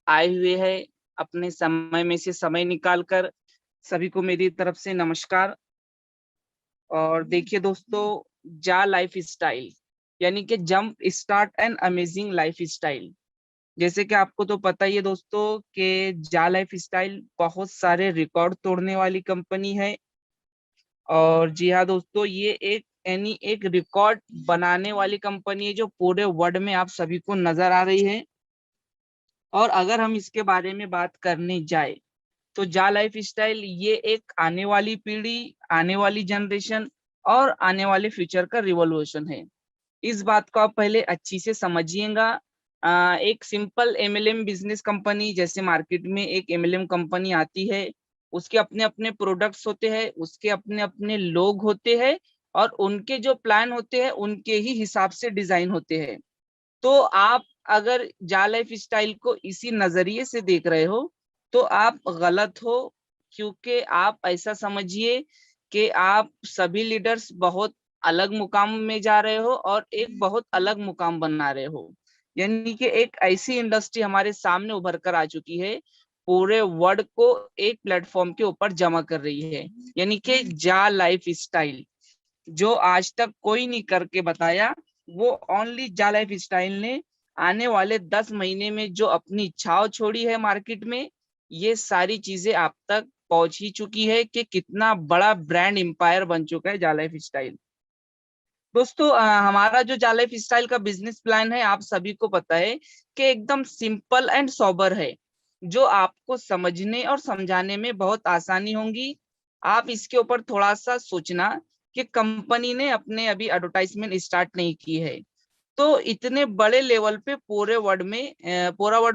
आए हुए हैं। अपने समय में से समय निकाल कर सभी को मेरी तरफ से नमस्कार। और देखिए दोस्तों, जा लाइफ स्टाइल यानी कि jump start and amazing life style. जैसे कि आपको तो पता ही है दोस्तों कि जा लाइफ स्टाइल बहुत सारे रिकॉर्ड तोड़ने वाली कंपनी है। और जी हाँ दोस्तों, ये एक रिकॉर्ड बनाने वाली कंपनी है जो पूरे वर्ल्ड में आप सभी को नजर आ रही है। और अगर हम इसके बारे में बात करने जाए तो जा लाइफ स्टाइल ये एक आने वाली पीढ़ी, आने वाली जनरेशन और आने वाले फ्यूचर का रिवॉल्यूशन है। इस बात को आप पहले अच्छी से समझिएगा। एक सिंपल एमएलएम बिजनेस कंपनी, जैसे मार्केट में एक एमएलएम कंपनी आती है, उसके अपने अपने प्रोडक्ट्स होते हैं, उसके अपने अपने लोग होते हैं और उनके जो प्लान होते हैं उनके ही हिसाब से डिजाइन होते हैं। तो आप अगर जा लाइफ स्टाइल को इसी नजरिए से देख रहे हो तो आप गलत हो। क्योंकि आप ऐसा समझिए कि आप सभी लीडर्स बहुत अलग मुकाम में जा रहे हो और एक बहुत अलग मुकाम बना रहे हो। यानी कि एक ऐसी इंडस्ट्री हमारे सामने उभर कर आ चुकी है, पूरे वर्ल्ड को एक प्लेटफॉर्म के ऊपर जमा कर रही है। यानी कि जा लाइफ स्टाइल जो आज तक कोई नहीं करके बताया, वो ओनली जा लाइफ स्टाइल ने आने वाले 10 महीने में जो अपनी छाव छोड़ी है मार्केट में, ये सारी चीजें आप तक पहुंच ही चुकी है कि कितना बड़ा ब्रांड एम्पायर बन चुका है जा लाइफ स्टाइल। दोस्तों, हमारा जो जा लाइफ स्टाइल का बिजनेस प्लान है आप सभी को पता है कि एकदम सिंपल एंड सोबर है, जो आपको समझने और समझाने में बहुत आसानी होंगी। आप इसके ऊपर थोड़ा सा सोचना कि कंपनी ने अपने अभी एडवर्टाइजमेंट स्टार्ट नहीं की है। तो इतने बड़े लेवल पे पूरा वर्ल्ड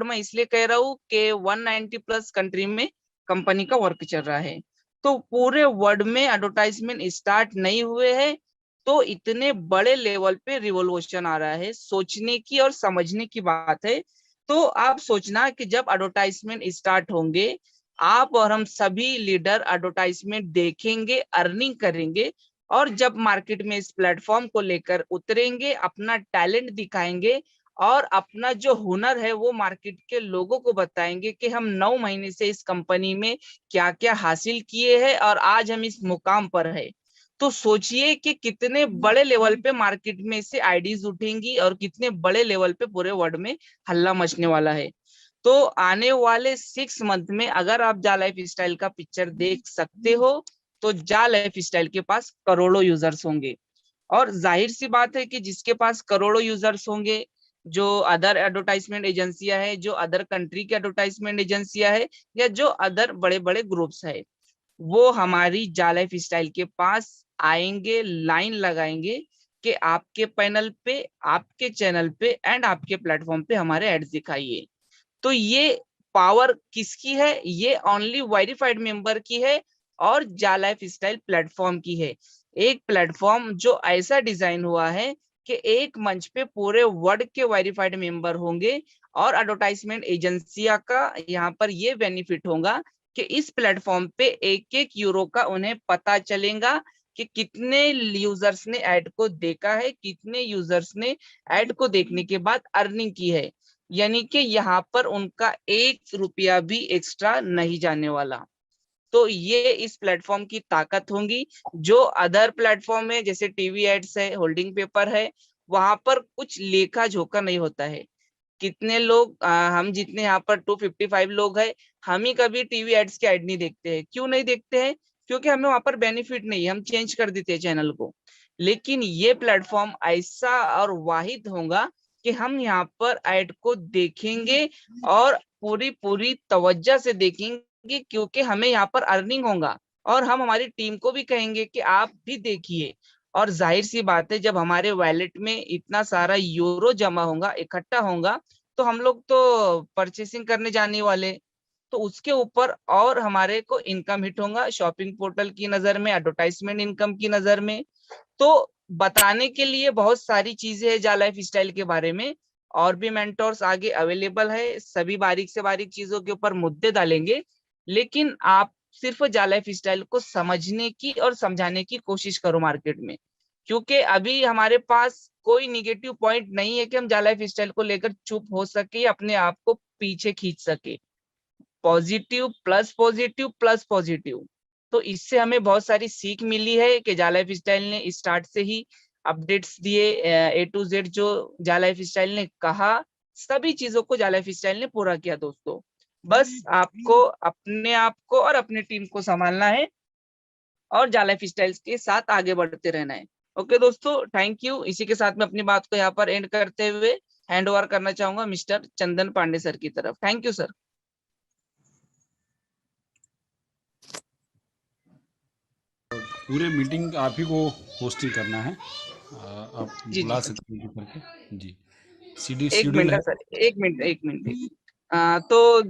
में इसलिए कह रहा हूँ कि 190 प्लस कंट्री में कंपनी का वर्क चल रहा है। तो पूरे वर्ल्ड में एडवर्टाइजमेंट स्टार्ट नहीं हुए हैं, तो इतने बड़े लेवल पे रिवॉल्यूशन आ रहा है, सोचने की और समझने की बात है। तो आप सोचना कि जब एडवर्टाइजमेंट स्टार्ट होंगे, आप और हम सभी लीडर एडवर्टाइजमेंट देखेंगे, अर्निंग करेंगे। और जब मार्केट में इस प्लेटफॉर्म को लेकर उतरेंगे, अपना टैलेंट दिखाएंगे और अपना जो हुनर है वो मार्केट के लोगों को बताएंगे कि हम 9 महीने से इस कंपनी में क्या क्या हासिल किए हैं और आज हम इस मुकाम पर है। तो सोचिए कि कितने बड़े लेवल पे मार्केट में से आईडीज उठेंगी और कितने बड़े लेवल पे पूरे वर्ल्ड में हल्ला मचने वाला है। तो आने वाले 6 मंथ में अगर आप जा लाइफ स्टाइल का पिक्चर देख सकते हो तो जा लाइफ स्टाइल के पास करोड़ों यूजर्स होंगे। और जाहिर सी बात है कि जिसके पास करोड़ों यूजर्स होंगे, जो अदर एडवर्टाइजमेंट एजेंसियां है, जो अदर कंट्री की एडवर्टाइजमेंट एजेंसियां है या जो अदर बड़े बड़े ग्रुप्स है, वो हमारी जा लाइफ स्टाइल के पास आएंगे, लाइन लगाएंगे कि आपके पैनल पे, आपके चैनल पे एंड आपके प्लेटफॉर्म पे हमारे एड्स दिखाइए। तो ये पावर किसकी है? ये ओनली वेरीफाइड मेंबर की है और जा लाइफ स्टाइल प्लेटफॉर्म की है। एक प्लेटफॉर्म जो ऐसा डिजाइन हुआ है कि एक मंच पे पूरे वर्ल्ड के वेरीफाइड मेंबर होंगे। और एडवर्टाइजमेंट एजेंसिया का यहाँ पर ये बेनिफिट होगा कि इस प्लेटफॉर्म पे एक एक यूरो का उन्हें पता चलेगा कि कितने यूजर्स ने ऐड को देखा है, कितने यूजर्स ने ऐड को देखने के बाद अर्निंग की है। यानी कि यहाँ पर उनका 1 रुपया भी एक्स्ट्रा नहीं जाने वाला। तो ये इस प्लेटफॉर्म की ताकत होंगी। जो अदर प्लेटफॉर्म है जैसे टीवी एड्स है, होल्डिंग पेपर है, वहां पर कुछ लेखा जोखा नहीं होता है। कितने लोग हम जितने यहाँ पर 255 लोग हैं, हम ही कभी टीवी एड्स के ऐड नहीं देखते हैं। क्यों नहीं देखते हैं? क्योंकि हमें वहां पर बेनिफिट नहीं है, हम चेंज कर देते हैं चैनल को। लेकिन ये प्लेटफॉर्म ऐसा और वाहिद होगा कि हम यहाँ पर ऐड को देखेंगे और पूरी पूरी तवज्जो से देखेंगे, क्योंकि हमें यहाँ पर अर्निंग होगा। और हम हमारी टीम को भी कहेंगे कि आप भी देखिए। और जाहिर सी बात है, जब हमारे वॉलेट में इतना सारा यूरो जमा होगा, इकट्ठा होगा, तो हम लोग तो परचेसिंग करने जाने वाले। तो उसके ऊपर और हमारे को इनकम हिट होगा, शॉपिंग पोर्टल की नजर में, एडवर्टाइजमेंट इनकम की नजर में। तो बताने के लिए बहुत सारी चीजें हैं जा लाइफ स्टाइल के बारे में। और भी मेंटोर्स आगे अवेलेबल है, सभी बारीक से बारीक चीजों के ऊपर मुद्दे डालेंगे। लेकिन आप सिर्फ जा लाइफ स्टाइल को समझने की और समझाने की कोशिश करो मार्केट में। क्योंकि अभी हमारे पास कोई निगेटिव पॉइंट नहीं है कि हम जा लाइफ स्टाइल को लेकर चुप हो सके या अपने आप को पीछे खींच सके। Positive plus positive plus positive. तो इससे हमें बहुत सारी सीख मिली है कि जा लाइफ स्टाइल ने स्टार्ट से ही अपडेट्स दिए, A to Z जो जा लाइफ स्टाइल ने कहा सभी चीजों को जा लाइफ स्टाइल ने पूरा किया दोस्तों। बस आपको अपने आप को और अपने टीम को संभालना है और जा लाइफ स्टाइल्स के साथ आगे बढ़ते रहना है। ओके दोस्तों, थैंक यू। इसी के साथ में अपनी बात को यहाँ पर एंड करते हुए हैंड ओवर करना चाहूंगा मिस्टर चंदन पांडे सर की तरफ। Thank you sir. पूरे मीटिंग आप ही को होस्टिंग करना है। आप जी जी बुला सर। सकते हैं करके जी। एक शेड्यूल मिनट है। सर, एक मिनट। तो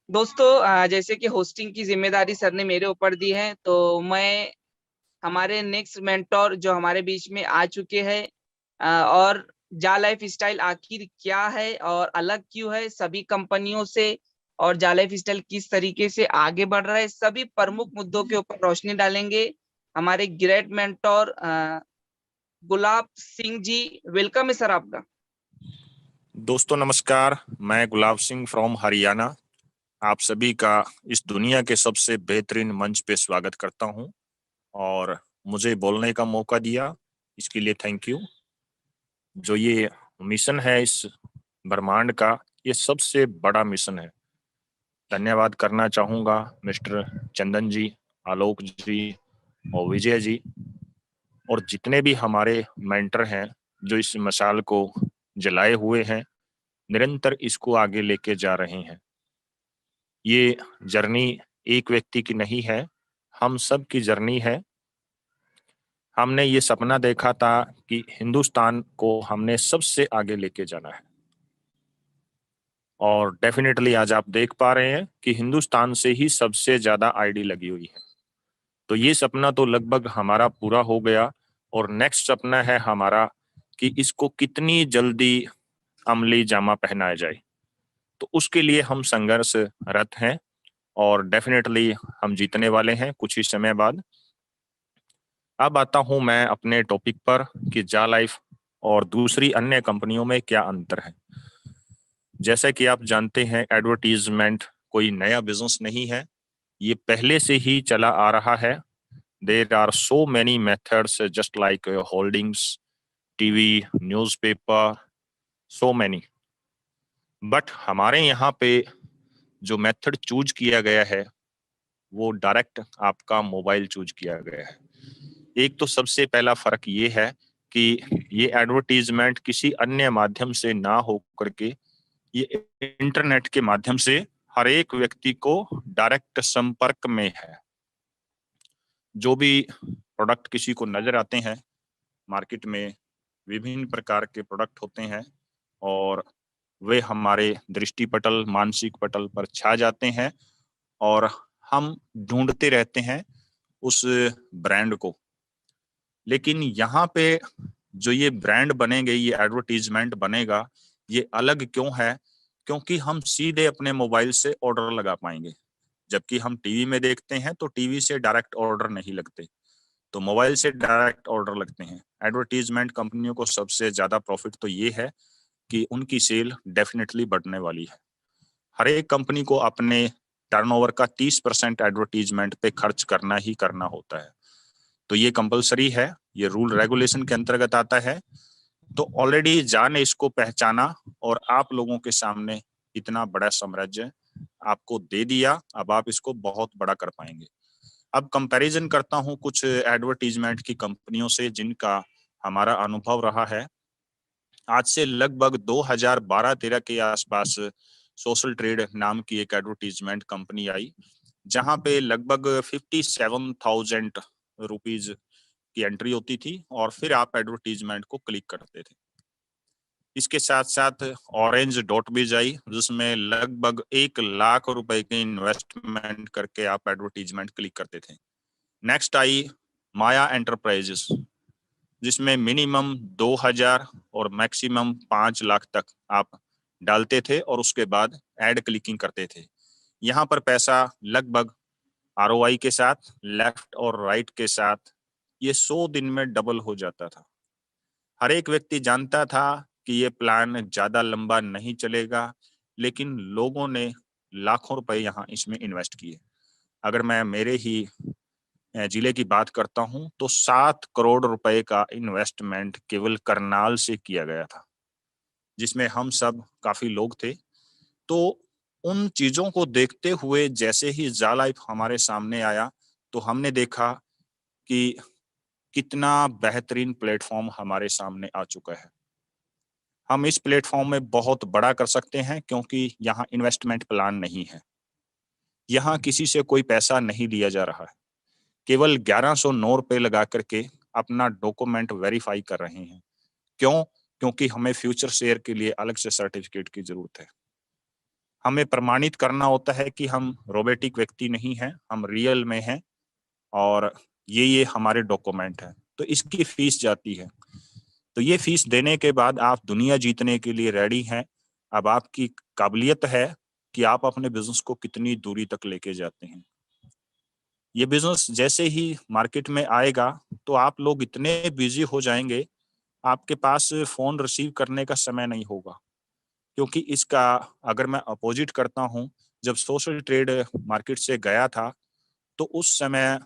दोस्तों, जैसे कि होस्टिंग की जिम्मेदारी सर ने मेरे ऊपर दी है, तो मैं हमारे नेक्स्ट मेंटोर जो हमारे बीच में आ चुके हैं, और जा लाइफ स्टाइल आखिर क्या है और अलग क्यों है सभी कंपनियों से, और जा लाइफ स्टाइल किस तरीके से आगे बढ़ रहा है, सभी प्रमुख मुद्दों के ऊपर रोशनी डालेंगे हमारे great mentor Gulab Singh ji. Welcome है सर आपका। दोस्तों नमस्कार, मैं गुलाब सिंह फ्रॉम हरियाणा आप सभी का इस दुनिया के सबसे बेहतरीन मंच पे स्वागत करता हूं और मुझे बोलने का मौका दिया इसके लिए थैंक यू। जो ये मिशन है इस ब्रह्मांड का, ये सबसे बड़ा मिशन है। धन्यवाद करना चाहूँगा मिस्टर चंदन जी, आलोक जी और विजय जी और जितने भी हमारे मेंटर हैं जो इस मशाल को जलाए हुए हैं, निरंतर इसको आगे लेके जा रहे हैं। ये जर्नी एक व्यक्ति की नहीं है, हम सब की जर्नी है। हमने ये सपना देखा था कि हिंदुस्तान को हमने सबसे आगे लेके जाना है और डेफिनेटली आज आप देख पा रहे हैं कि हिंदुस्तान से ही सबसे ज्यादा आईडी लगी हुई है। तो ये सपना तो लगभग हमारा पूरा हो गया और नेक्स्ट सपना है हमारा कि इसको कितनी जल्दी अमली जामा पहनाया जाए। तो उसके लिए हम संघर्षरत हैं और डेफिनेटली हम जीतने वाले हैं कुछ ही समय बाद। अब आता हूं मैं अपने टॉपिक पर कि जा लाइफ और दूसरी अन्य कंपनियों में क्या अंतर है। जैसा कि आप जानते हैं, एडवर्टीजमेंट कोई नया बिजनेस नहीं है, ये पहले से ही चला आ रहा है। There are so many methods just like holdings, TV, newspaper, so many. But हमारे यहाँ पे जो मेथड चूज किया गया है वो डायरेक्ट आपका मोबाइल चूज किया गया है। एक तो सबसे पहला फर्क ये है कि ये एडवर्टीजमेंट किसी अन्य माध्यम से ना हो करके ये इंटरनेट के माध्यम से हर एक व्यक्ति को डायरेक्ट संपर्क में है। जो भी प्रोडक्ट किसी को नजर आते हैं मार्केट में, विभिन्न प्रकार के प्रोडक्ट होते हैं और वे हमारे दृष्टि पटल, मानसिक पटल पर छा जाते हैं और हम ढूंढते रहते हैं उस ब्रांड को। लेकिन यहाँ पे जो ये ब्रांड बनेंगे, ये एडवर्टीजमेंट बनेगा, ये अलग क्यों है? क्योंकि हम सीधे अपने मोबाइल से ऑर्डर लगा पाएंगे। जबकि हम टीवी में देखते हैं तो टीवी से डायरेक्ट ऑर्डर नहीं लगते, तो मोबाइल से डायरेक्ट ऑर्डर लगते हैं। एडवर्टीजमेंट कंपनियों को सबसे ज्यादा प्रॉफिट तो ये है कि उनकी सेल डेफिनेटली बढ़ने वाली है। हर एक कंपनी को अपने टर्नओवर का 30% एडवर्टीजमेंट पे खर्च करना ही करना होता है। तो ये कंपलसरी है, ये रूल रेगुलेशन के अंतर्गत आता है। तो ऑलरेडी जा ने इसको पहचाना और आप लोगों के सामने इतना बड़ा साम्राज्य आपको दे दिया, अब आप इसको बहुत बड़ा कर पाएंगे। अब कंपैरिजन करता हूं कुछ एडवर्टीजमेंट की कंपनियों से जिनका हमारा अनुभव रहा है। आज से लगभग 2012-13 के आसपास सोशल ट्रेड नाम की एक एडवर्टीजमेंट कंपनी आई, जहां पे लगभग 57,000 रुपीज की एंट्री होती थी और फिर आप एडवर्टीजमेंट को क्लिक करते थे। इसके साथ साथ ऑरेंज डॉट भी आई, जिसमें लगभग 1 लाख रुपए की इन्वेस्टमेंट करके आप एडवर्टीजमेंट क्लिक करते थे। नेक्स्ट आई माया एंटरप्राइजेस, जिसमें मिनिमम 2,000 और मैक्सिमम 5 लाख तक आप डालते थे और उसके बाद एड क्लिकिंग करते थे। यहाँ पर पैसा लगभग आरओआई के साथ, लेफ्ट और राइट के साथ ये 100 दिन में डबल हो जाता था। हर एक व्यक्ति जानता था कि ये प्लान ज़्यादा लंबा नहीं चलेगा, लेकिन लोगों ने लाखों रुपए यहाँ इसमें इन्वेस्ट किए। अगर मैं मेरे ही जिले की बात करता हूँ, तो 7 करोड़ रुपए का इन्वेस्टमेंट केवल करनाल से किया गया था, जिसमें हम सब काफ़ी लोग थे। तो उन चीज़ों को देखते हुए जैसे ही जा लाइफ हमारे सामने आया, तो हमने देखा कि कितना बेहतरीन प्लेटफ़ॉर्म हमारे सामने आ चुका है। हम इस प्लेटफ़ॉर्म में बहुत बड़ा कर सकते हैं, क्योंकि यहाँ इन्वेस्टमेंट प्लान नहीं है। यहाँ किसी से कोई पैसा नहीं लिया जा रहा है। केवल 1109 रुपए लगा कर के अपना डॉक्यूमेंट वेरीफ़ाई कर रहे हैं। क्यों? क्योंकि हमें फ्यूचर शेयर के लिए अलग से सर्टिफ़िकेट की ज़रूरत है। हमें प्रमाणित करना होता है कि हम रोबोटिक व्यक्ति नहीं हैं, हम रियल में हैं और ये हमारे डॉक्यूमेंट हैं। तो इसकी फ़ीस जाती है। तो ये फ़ीस देने के बाद आप दुनिया जीतने के लिए रेडी हैं। अब आपकी काबिलियत है कि आप अपने बिज़नेस को कितनी दूरी तक लेके जाते हैं। ये बिज़नेस जैसे ही मार्केट में आएगा, तो आप लोग इतने बिज़ी हो जाएँगे, आपके पास फ़ोन रिसीव करने का समय नहीं होगा। क्योंकि इसका अगर मैं अपोज़िट करता हूँ, जब सोशल ट्रेड मार्केट से गया था, तो उस समय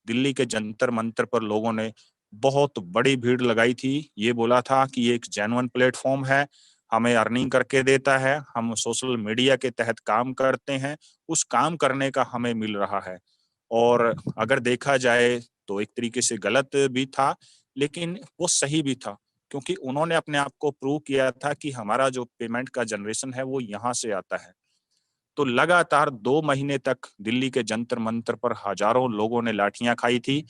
दिल्ली के जंतर-मंतर पर लोगों ने बहुत बड़ी भीड़ लगाई थी। ये बोला था कि ये एक जेन्युइन प्लेटफ़ॉर्म है, हमें अर्निंग करके देता है, हम सोशल मीडिया के तहत काम करते हैं, उस काम करने का हमें मिल रहा है। और अगर देखा जाए तो एक तरीके से गलत भी था, लेकिन वो सही भी था, क्योंकि उन्होंने अपने आप को प्रूव किया था कि हमारा जो पेमेंट का जनरेशन है, वो यहाँ से आता है। तो लगातार 2 महीने तक दिल्ली के जंतर-मंतर पर हज़ारों लोगों ने लाठियाँ खाई थी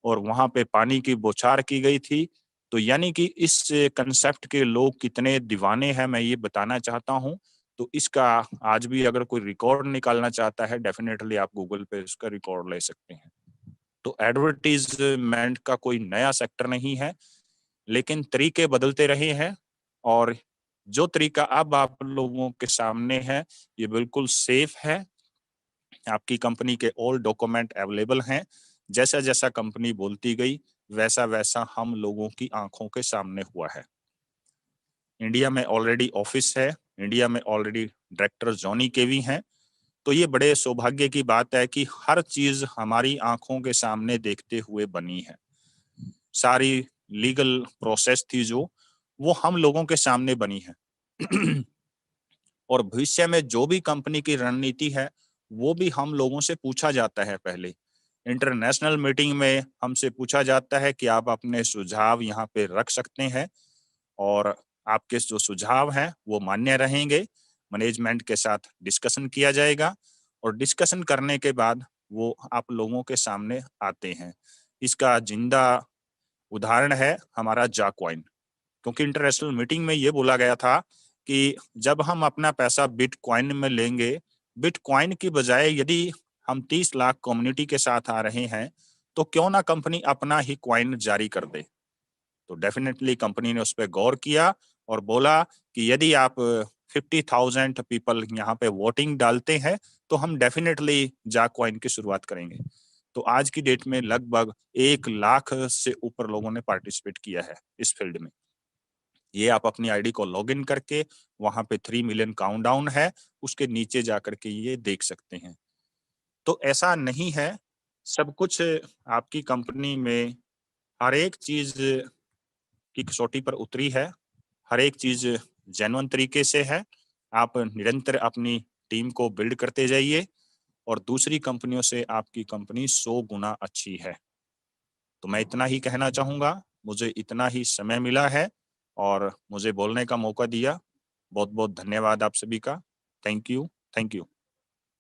और वहाँ पे पानी की बौछार की गई थी। तो यानी कि इस कांसेप्ट के लोग कितने दीवाने हैं, मैं ये बताना चाहता हूँ। तो इसका आज भी अगर कोई रिकॉर्ड निकालना चाहता है, डेफ़िनेटली आप गूगल पे उसका रिकॉर्ड ले सकते हैं। तो एडवर्टाइज़मेंट का कोई नया सेक्टर नहीं है, लेकिन तरीके बदलते रहे हैं और जो तरीका अब आप लोगों के सामने है, ये बिल्कुल सेफ है। आपकी कंपनी के ऑल डॉक्यूमेंट अवेलेबल हैं। जैसा-जैसा कंपनी बोलती गई, वैसा-वैसा हम लोगों की आँखों के सामने हुआ है। इंडिया में ऑलरेडी ऑफ़िस है, इंडिया में ऑलरेडी डायरेक्टर जॉनी केवी हैं। तो ये बड़े सौभाग्य की बात है कि हर चीज़ हमारी आँखों के सामने देखते हुए बनी है। सारी लीगल प्रोसेस थी जो, वो हम लोगों के सामने बनी है। और भविष्य में जो भी कंपनी की रणनीति है, वो भी हम लोगों से पूछा जाता है पहले। इंटरनेशनल मीटिंग में हमसे पूछा जाता है कि आप अपने सुझाव यहाँ पे रख सकते हैं और आपके जो सुझाव हैं, वो मान्य रहेंगे। मैनेजमेंट के साथ डिस्कशन किया जाएगा और डिस्कशन करने के बाद वो आप लोगों के सामने आते हैं। इसका ज़िंदा उदाहरण है हमारा जाकॉइन। क्योंकि इंटरनेशनल मीटिंग में ये बोला गया था कि जब हम अपना पैसा बिटकॉइन में लेंगे, बिटकॉइन की बजाय यदि हम 30 लाख कम्युनिटी के साथ आ रहे हैं, तो क्यों ना कंपनी अपना ही कॉइन जारी कर दे। तो डेफिनिटली कंपनी ने उस पे गौर किया और बोला कि यदि आप 50,000 पीपल यहाँ पे वोटिंग डालते हैं, तो हम डेफिनिटली जा कॉइन की शुरुआत करेंगे। तो आज की डेट में लगभग 1 लाख से ऊपर लोगों ने पार्टिसिपेट किया है इस फील्ड में। ये आप अपनी आईडी को लॉगिन करके वहाँ पे 3 मिलियन काउंटडाउन है, उसके नीचे जाकर के ये देख सकते हैं। तो ऐसा नहीं है, सब कुछ आपकी कंपनी में हर एक चीज़ की कसौटी पर उतरी है, हर एक चीज़ जेन्युइन तरीके से है। आप निरंतर अपनी टीम को बिल्ड करते जाइए और दूसरी कंपनियों से आपकी कंपनी 100 गुना अच्छी है। तो मैं इतना ही कहना चाहूँगा, मुझे इतना ही समय मिला है और मुझे बोलने का मौका दिया। बहुत-बहुत धन्यवाद आप सभी का। Thank you, thank you.